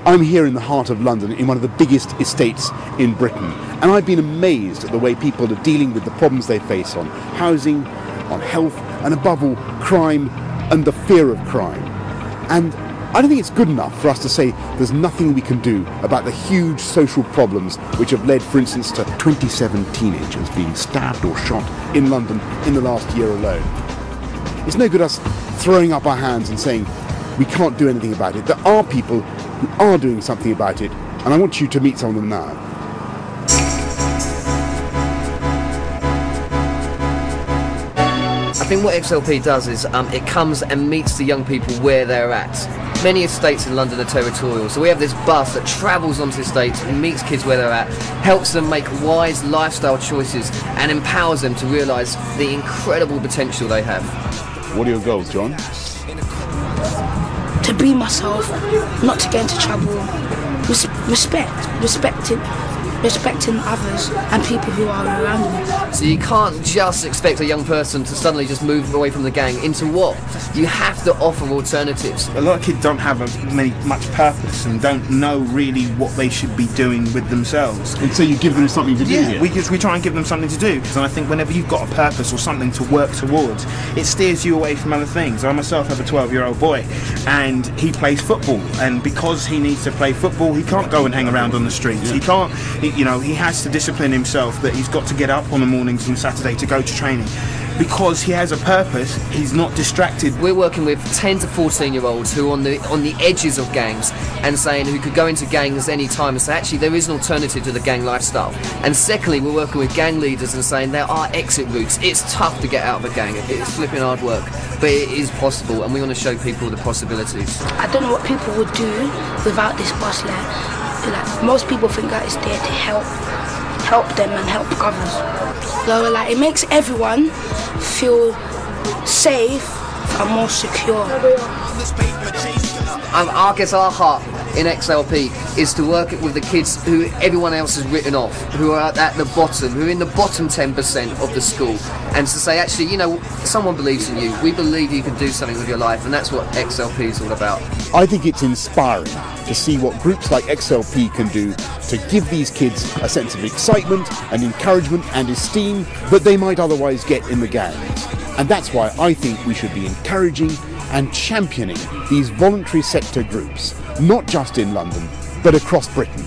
I'm here in the heart of London, in one of the biggest estates in Britain, and I've been amazed at the way people are dealing with the problems they face on housing, on health, and above all, crime and the fear of crime. And I don't think it's good enough for us to say there's nothing we can do about the huge social problems which have led, for instance, to 27 teenagers being stabbed or shot in London in the last year alone. It's no good us throwing up our hands and saying we can't do anything about it. There are people who are doing something about it, and I want you to meet some of them now. I think what XLP does is it comes and meets the young people where they're at. Many estates in London are territorial, so we have this bus that travels onto estates and meets kids where they're at, helps them make wise lifestyle choices and empowers them to realise the incredible potential they have. What are your goals, John? To be myself, not to get into trouble, respecting others and people who are around me. So you can't just expect a young person to suddenly just move away from the gang into what? You have to offer alternatives. A lot of kids don't have much purpose and don't know really what they should be doing with themselves. And so you give them something to do here? We try and give them something to do. And I think whenever you've got a purpose or something to work towards, it steers you away from other things. I myself have a 12-year-old boy and he plays football, and because he needs to play football, he can't go and hang around on the streets. He can't, he has to discipline himself that he's got to get up on the mornings and Saturday to go to training. Because he has a purpose, he's not distracted. We're working with 10 to 14-year-olds who are on the edges of gangs and saying who could go into gangs any time and say actually there is an alternative to the gang lifestyle. And secondly, we're working with gang leaders and saying there are exit routes. It's tough to get out of a gang, it's flipping hard work, but it is possible, and we want to show people the possibilities. I don't know what people would do without this bus. Like most people think that it's there to help them and help others. So it makes everyone feel safe and more secure. I guess our heart in XLP is to work with the kids who everyone else has written off, who are at the bottom, who are in the bottom 10% of the school, and to say actually, someone believes in you, we believe you can do something with your life, and that's what XLP is all about. I think it's inspiring to see what groups like XLP can do to give these kids a sense of excitement and encouragement and esteem that they might otherwise get in the gangs. And that's why I think we should be encouraging and championing these voluntary sector groups, not just in London, but across Britain.